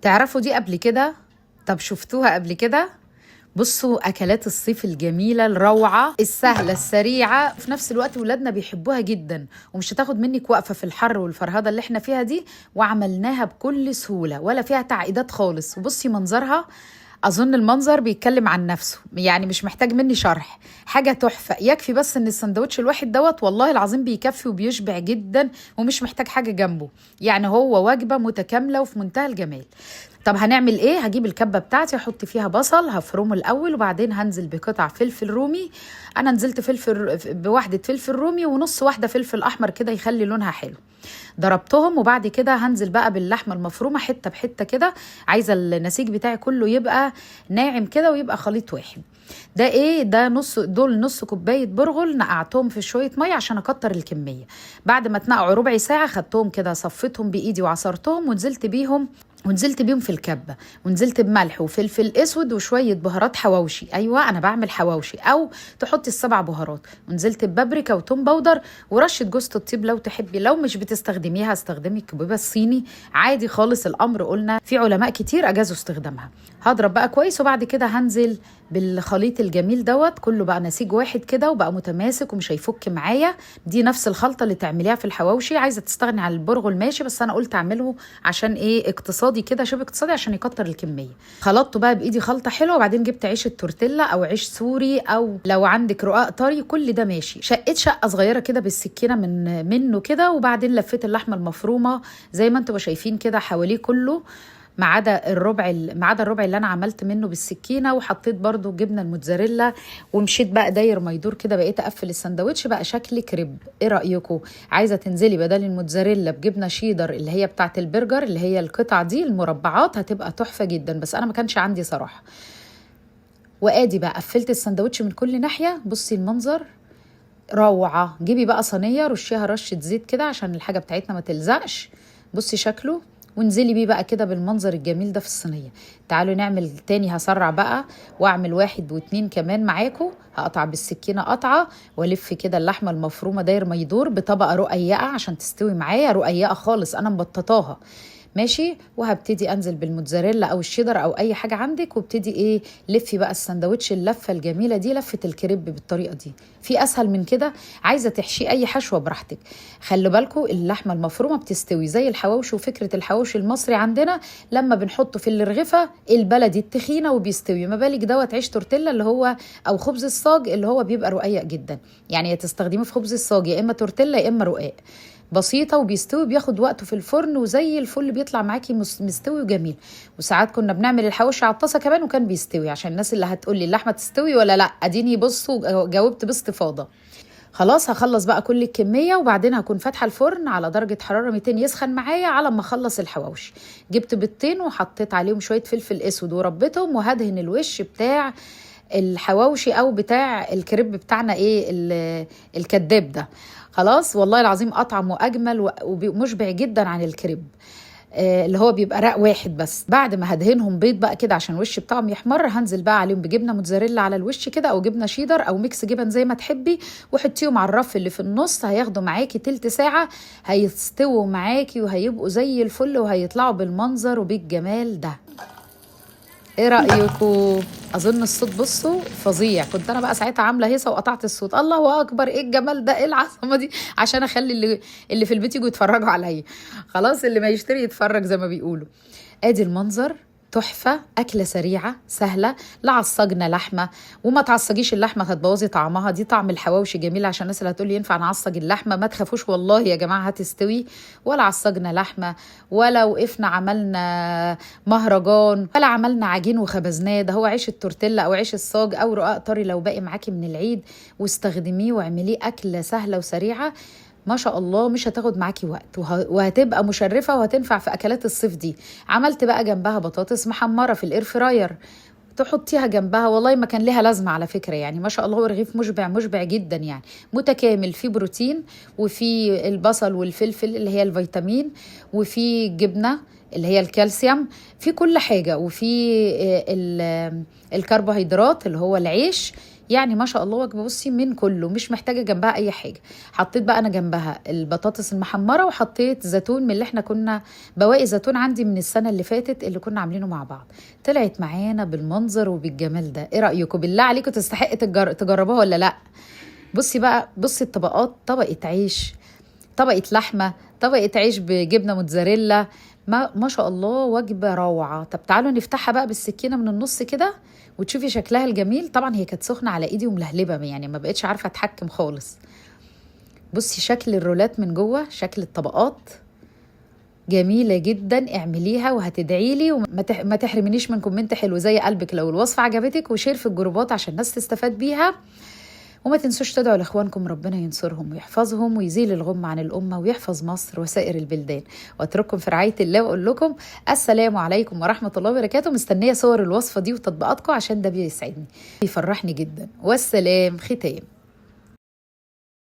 تعرفوا دي قبل كده؟ طب شفتوها قبل كده؟ بصوا أكلات الصيف الجميلة الروعة السهلة السريعة في نفس الوقت ولادنا بيحبوها جدا، ومش هتاخد منك وقفة في الحر والفرهدة اللي احنا فيها دي، وعملناها بكل سهولة ولا فيها تعقيدات خالص. وبصي منظرها، أظن المنظر بيتكلم عن نفسه، يعني مش محتاج مني شرح. حاجة تحفة، يكفي بس إن السندوتش الواحد دوت والله العظيم بيكفي وبيشبع جدا، ومش محتاج حاجة جنبه. يعني هو وجبة متكاملة وفي منتهى الجمال. طب هنعمل ايه؟ هجيب الكبه بتاعتي احط فيها بصل هفرمه الاول، وبعدين هنزل بقطع فلفل رومي. انا نزلت بواحده فلفل رومي ونص واحده فلفل احمر كده يخلي لونها حلو. ضربتهم، وبعد كده هنزل بقى باللحمه المفرومه حته بحته كده. عايزه النسيج بتاعي كله يبقى ناعم كده ويبقى خليط واحد. ده ايه ده؟ دول نص كوبايه برغل نقعتهم في شويه ميه عشان اكتر الكميه. بعد ما اتنقعوا ربع ساعه خدتهم كده صفيتهم بايدي وعصرتهم ونزلت بيهم في الكبه، ونزلت بملح وفلفل اسود وشويه بهارات حواوشي. ايوه انا بعمل حواوشي، او تحطي السبع بهارات. ونزلت ببابريكا وتوم باودر ورشه جوز الطيب لو تحبي. لو مش بتستخدميها استخدمي الكبيبه الصيني عادي خالص. الامر قلنا في علماء كتير اجازوا استخدامها. هضرب بقى كويس، وبعد كده هنزل بالخليط الجميل دوت كله بقى نسيج واحد كده وبقى متماسك ومش هيفك معايا. دي نفس الخلطه اللي تعمليها في الحواوشي. عايزه تستغني عن البرغل ماشي، بس انا قلت اعمله عشان ايه؟ اقتصادي كده، شبه اقتصادي عشان يكتر الكميه. خلطته بقى بايدي خلطه حلوه، وبعدين جبت عيش التورتيلا او عيش سوري، او لو عندك رقاق طري كل ده ماشي. شقيت شقه صغيره كده بالسكينه منه كده، وبعدين لفيت اللحمه المفرومه زي ما انتم شايفين كده حواليه كله، ما عدا الربع اللي انا عملت منه بالسكينه. وحطيت برضو جبنه الموتزاريلا، ومشيت بقى داير ما يدور كده. بقيت اقفل السندوتش بقى شكل كريب. ايه رايكم؟ عايزه تنزلي بدل الموتزاريلا بجبنه شيدر اللي هي بتاعه البرجر، اللي هي القطع دي المربعات، هتبقى تحفه جدا، بس انا ما كانش عندي صراحه. وادي بقى قفلت السندوتش من كل ناحيه. بصي المنظر روعه. جيبي بقى صينيه رشيها رشه زيت كده عشان الحاجه بتاعتنا ما تلزقش. بصي شكله، وانزلي بيه بقى كده بالمنظر الجميل ده في الصينيه. تعالوا نعمل تاني. هسرع بقى واعمل واحد واتنين كمان معاكم. هقطع بالسكينه قطعه والف كده اللحمه المفرومه داير ما يدور بطبقه رقيقه عشان تستوي معايا رقيقه خالص، انا مبططاها ماشي. وهبتدي انزل بالموتزاريلا او الشيدر او اي حاجه عندك، وابتدي ايه؟ لفي بقى السندوتش اللفه الجميله دي، لفه الكريب بالطريقه دي. في اسهل من كده؟ عايزه تحشي اي حشوه براحتك. خلوا بالكم اللحمه المفرومه بتستوي زي الحواوشي، وفكره الحواوشي المصري عندنا لما بنحطه في الرغيفه البلدي التخينه وبيستوي. ما بالك دوت عيش تورتيلا اللي هو او خبز الصاج اللي هو بيبقى رقيق جدا. يعني يا تستخدميه في خبز الصاج يا اما تورتيلا يا اما رقاق. بسيطة وبيستوي، بياخد وقته في الفرن وزي الفل بيطلع معاكي مستوي وجميل. وساعات كنا بنعمل الحواوشي على الطاسة كمان وكان بيستوي، عشان الناس اللي هتقولي اللحمة تستوي ولا لا. اديني بصوا جاوبت باستفاضة. خلاص هخلص بقى كل الكمية، وبعدين هكون فاتحة الفرن على درجة حرارة 200 يسخن معايا على ما اخلص الحواوشي. جبت بيضتين وحطيت عليهم شوية فلفل اسود وربيتهم، وهدهن الوش بتاع الحواوشي او بتاع الكريب بتاعنا ايه الكداب ده. خلاص والله العظيم اطعم واجمل ومشبع جدا عن الكريب اللي هو بيبقى رق واحد بس. بعد ما هدهنهم بيض بقى كده عشان الوش بتاعهم يحمر، هنزل بقى عليهم بجبنه موتزاريلا على الوش كده، او جبنه شيدر او ميكس جبن زي ما تحبي، وحطيهم على الرف اللي في النص. هياخدوا معاكي تلت ساعه هيستووا معاكي وهيبقوا زي الفل وهيطلعوا بالمنظر وبالجمال ده. ايه رايكم؟ اظن الصوت بصوا فظيع. كنت انا بقى ساعتها عامله هيصه وقطعت الصوت. الله اكبر، ايه الجمال ده، ايه العظمه دي، عشان اخلي اللي في البيت يجوا يتفرجوا عليا. خلاص اللي ما يشتري يتفرج زي ما بيقولوا. ادي المنظر تحفه. اكله سريعه سهله، لا عصجنا لحمه وما تعصجيش اللحمه هتبوظي طعمها. دي طعم الحواوشي جميل، عشان الناس اللي هتقول لي ينفع نعصج اللحمه، ما تخافوش والله يا جماعه هتستوي. ولا عصجنا لحمه، ولا وقفنا عملنا مهرجان، ولا عملنا عجين وخبزناه. ده هو عيش التورتيلا او عيش الصاج او رقاق طري لو باقي معاكي من العيد، واستخدميه واعمليه اكله سهله وسريعه ما شاء الله. مش هتاخد معاكي وقت وهتبقى مشرفة وهتنفع في أكلات الصيف دي. عملت بقى جنبها بطاطس محمرة في الإير فراير، تحطيها جنبها. والله ما كان لها لازمة على فكرة، يعني ما شاء الله. ورغيف مشبع جدا، يعني متكامل، فيه بروتين وفي البصل والفلفل اللي هي الفيتامين، وفي جبنة اللي هي الكالسيوم، في كل حاجة، وفي الكربوهيدرات اللي هو العيش. يعني ما شاء الله وجبه بصي من كله، مش محتاجه جنبها اي حاجه. حطيت بقى انا جنبها البطاطس المحمره، وحطيت زيتون من اللي احنا كنا بواقي زيتون عندي من السنه اللي فاتت اللي كنا عاملينه مع بعض. طلعت معانا بالمنظر وبالجمال ده. ايه رايكم؟ بالله عليكم تستحق تجربوها ولا لا؟ بصي بقى، بصي الطبقات، طبقه عيش، طبقه لحمه، طبقه عيش بجبنه موتزاريلا. ما شاء الله وجبه روعه. طب تعالوا نفتحها بقى بالسكينه من النص كده وتشوفي شكلها الجميل. طبعا هي كانت سخنه على ايدي وملهلبه، يعني ما بقتش عارفه اتحكم خالص. بصي شكل الرولات من جوه، شكل الطبقات جميلة جدا. اعمليها وهتدعي لي، وما تحرمنيش من كومنت حلو زي قلبك لو الوصفة عجبتك، وشير في الجروبات عشان الناس تستفاد بيها. وما تنسوش تدعوا لاخوانكم ربنا ينصرهم ويحفظهم ويزيل الغم عن الأمة ويحفظ مصر وسائر البلدان. واترككم في رعاية الله واقول لكم السلام عليكم ورحمة الله وبركاته. مستنية صور الوصفة دي وتطبيقاتكم عشان ده بيسعدني، بيفرحني جدا. والسلام ختام.